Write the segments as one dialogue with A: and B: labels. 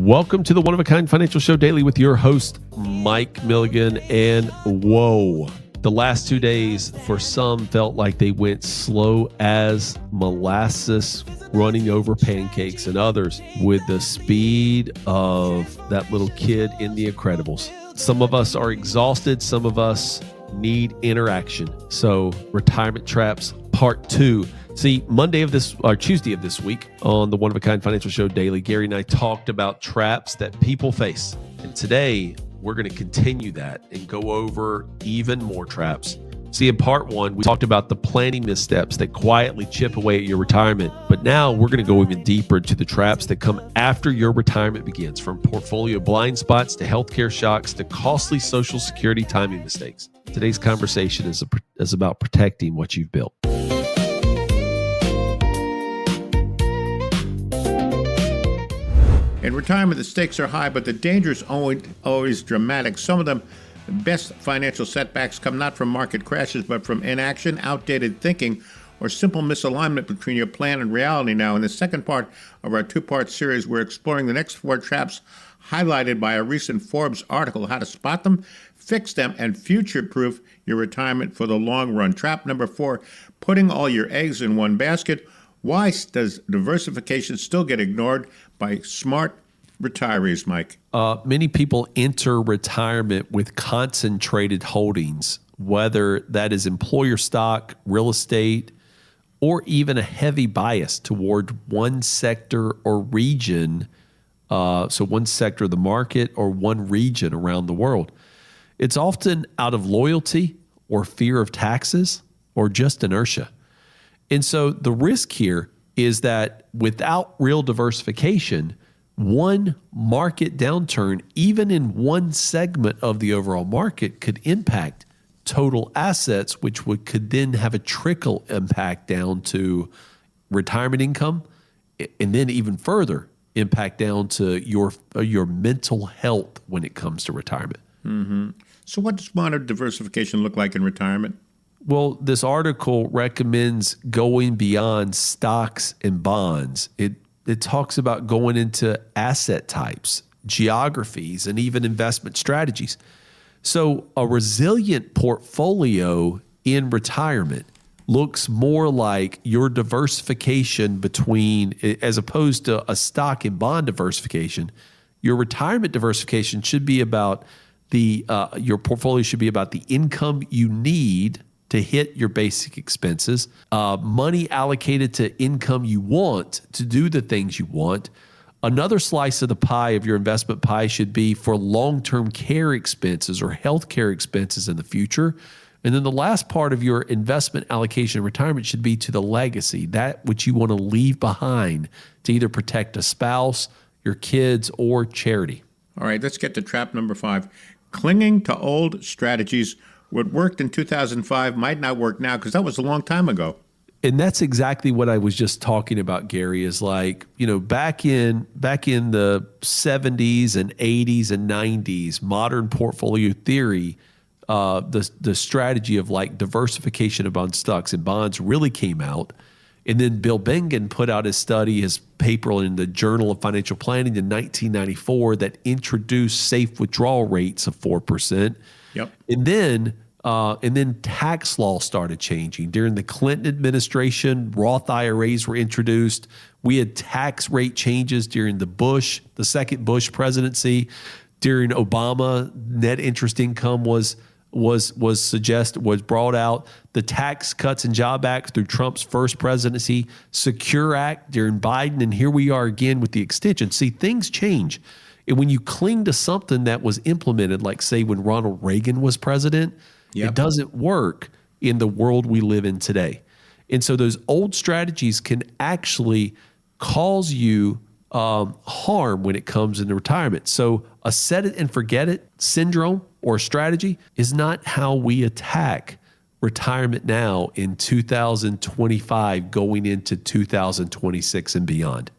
A: Welcome to the One of a Kind Financial Show Daily with your host, Mike Milligan. And whoa, the last 2 days for some felt like they went slow as molasses running over pancakes, and others with the speed of that little kid in The Incredibles. Some of us are exhausted. Some of us need interaction. So retirement traps part 2. See, Tuesday of this week on the One of a Kind Financial Show Daily, Gary and I talked about traps that people face. And today we're going to continue that and go over even more traps. See, in part 1, we talked about the planning missteps that quietly chip away at your retirement. But now we're going to go even deeper into the traps that come after your retirement begins, from portfolio blind spots to healthcare shocks to costly Social Security timing mistakes. Today's conversation is about protecting what you've built.
B: In retirement, the stakes are high, but the danger is always dramatic. Some of the best financial setbacks come not from market crashes, but from inaction, outdated thinking, or simple misalignment between your plan and reality. Now, in the second part of our 2-part series, we're exploring the next 4 traps highlighted by a recent Forbes article: how to spot them, fix them, and future-proof your retirement for the long run. Trap number 4, putting all your eggs in one basket. Why does diversification still get ignored by smart retirees, Mike?
A: Many people enter retirement with concentrated holdings, whether that is employer stock, real estate, or even a heavy bias toward one sector or region. So one sector of the market or one region around the world. It's often out of loyalty or fear of taxes or just inertia. And so the risk here is that without real diversification, one market downturn, even in one segment of the overall market, could impact total assets, which could then have a trickle impact down to retirement income, and then even further impact down to your mental health when it comes to retirement.
B: Mm-hmm. So what does modern diversification look like in retirement?
A: Well, this article recommends going beyond stocks and bonds. It talks about going into asset types, geographies, and even investment strategies. So a resilient portfolio in retirement looks more like your diversification between, as opposed to a stock and bond diversification. Your retirement diversification should be about your portfolio should be about the income you need to hit your basic expenses, money allocated to income you want to do the things you want. Another slice of the pie of your investment pie should be for long-term care expenses or healthcare expenses in the future. And then the last part of your investment allocation in retirement should be to the legacy, that which you want to leave behind to either protect a spouse, your kids, or charity.
B: All right, let's get to trap number 5. Clinging to old strategies. What worked in 2005 might not work now, because that was a long time ago.
A: And that's exactly what I was just talking about, Gary, is like, back in the 70s and 80s and 90s, modern portfolio theory, the strategy of like diversification among stocks and bonds really came out. And then Bill Bengen put out his paper in the Journal of Financial Planning in 1994 that introduced safe withdrawal rates of 4%.
B: Yep.
A: And then tax law started changing. During the Clinton administration, Roth IRAs were introduced. We had tax rate changes during the second Bush presidency. During Obama, net interest income was brought out. The Tax Cuts and Job Act through Trump's first presidency, Secure Act during Biden, and here we are again with the extension. See, things change. And when you cling to something that was implemented, like say when Ronald Reagan was president, It doesn't work in the world we live in today. And so those old strategies can actually cause you harm when it comes into retirement. So a set it and forget it syndrome or strategy is not how we attack retirement now in 2025 going into 2026 and beyond.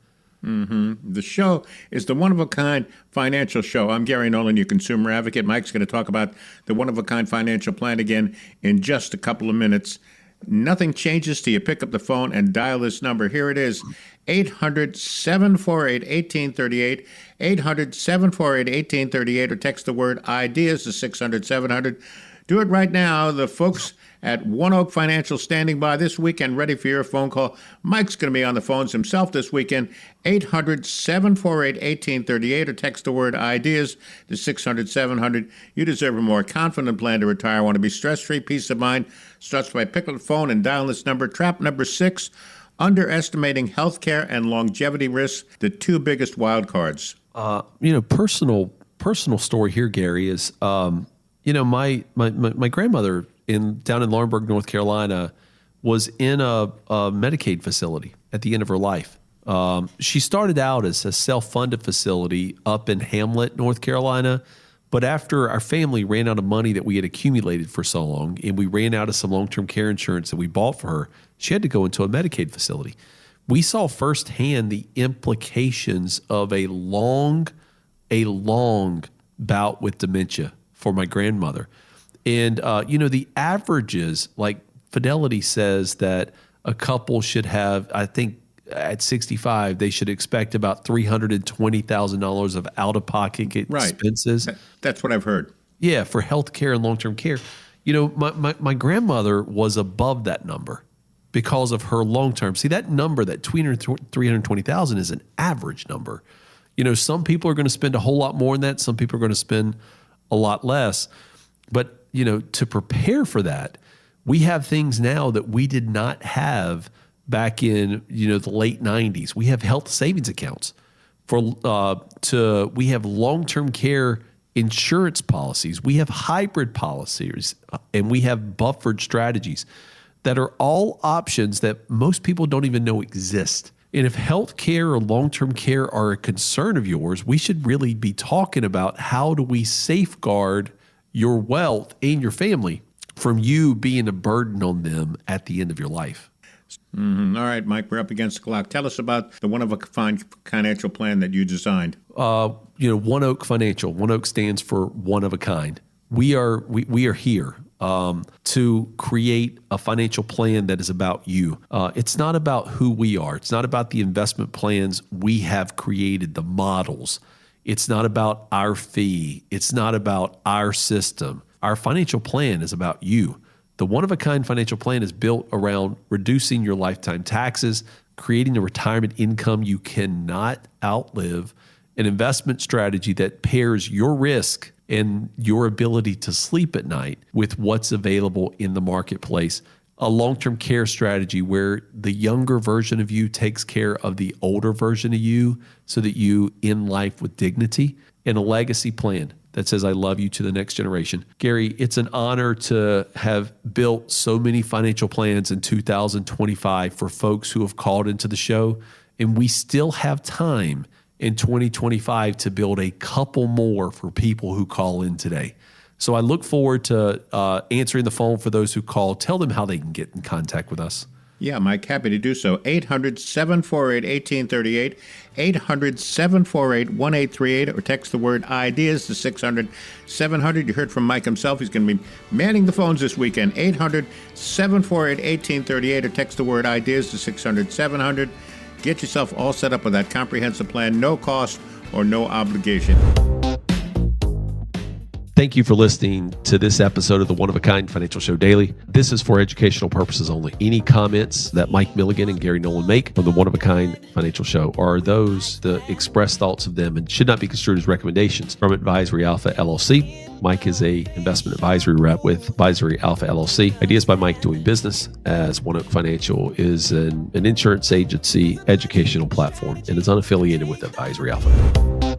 B: Mm-hmm. The show is the one-of-a-kind financial show. I'm Gary Nolan, your consumer advocate. Mike's going to talk about the one-of-a-kind financial plan again in just a couple of minutes. Nothing changes till you pick up the phone and dial this number. Here it is, 800-748-1838, 800-748-1838, or text the word IDEAS to 600-700. Do it right now. The folks at One Oak Financial standing by this weekend, ready for your phone call. Mike's going to be on the phones himself this weekend, 800-748-1838, or text the word IDEAS to 600-700. You deserve a more confident plan to retire. Want to be stress-free, peace of mind. Starts by picking up the phone and dialing this number. Trap number 6, underestimating healthcare and longevity risks, the two biggest wild cards.
A: Personal story here, Gary, is my grandmother down in Laurinburg, North Carolina, was in a Medicaid facility at the end of her life. She started out as a self-funded facility up in Hamlet, North Carolina. But after our family ran out of money that we had accumulated for so long, and we ran out of some long-term care insurance that we bought for her, she had to go into a Medicaid facility. We saw firsthand the implications of a long bout with dementia for my grandmother. And, the averages, like Fidelity says that a couple should have, I think at 65, they should expect about $320,000 of out-of-pocket expenses.
B: Right. That's what I've heard.
A: Yeah, for health care and long-term care. My grandmother was above that number because of her long-term. See, that number, that $320,000 is an average number. Some people are going to spend a whole lot more than that. Some people are going to spend a lot less. But, to prepare for that, we have things now that we did not have back in, the late 90s. We have health savings accounts we have long-term care insurance policies. We have hybrid policies, and we have buffered strategies that are all options that most people don't even know exist. And if health care or long-term care are a concern of yours, we should really be talking about how do we safeguard your wealth and your family from you being a burden on them at the end of your life.
B: Mm-hmm. All right, Mike, we're up against the clock. Tell us about the one-of-a-kind financial plan that you designed.
A: One Oak Financial. One Oak stands for one of a kind. We are here to create a financial plan that is about you. It's not about who we are. It's not about the investment plans we have created, the models. It's not about our fee. It's not about our system. Our financial plan is about you. The one-of-a-kind financial plan is built around reducing your lifetime taxes, creating a retirement income you cannot outlive, an investment strategy that pairs your risk and your ability to sleep at night with what's available in the marketplace, a long-term care strategy where the younger version of you takes care of the older version of you so that you end life with dignity, and a legacy plan that says, I love you to the next generation. Gary, it's an honor to have built so many financial plans in 2025 for folks who have called into the show. And we still have time in 2025 to build a couple more for people who call in today. So I look forward to answering the phone for those who call. Tell them how they can get in contact with us.
B: Yeah, Mike, happy to do so. 800-748-1838, 800-748-1838, or text the word IDEAS to 600-700. You heard from Mike himself. He's going to be manning the phones this weekend. 800-748-1838, or text the word IDEAS to 600-700. Get yourself all set up with that comprehensive plan, no cost or no obligation.
A: Thank you for listening to this episode of the One of a Kind Financial Show Daily. This is for educational purposes only. Any comments that Mike Milligan and Gary Nolan make on the One of a Kind Financial Show are those, the expressed thoughts of them, and should not be construed as recommendations from Advisory Alpha LLC. Mike is a investment advisory rep with Advisory Alpha LLC. Ideas by Mike doing business as One Oak Financial is an insurance agency educational platform and is unaffiliated with Advisory Alpha.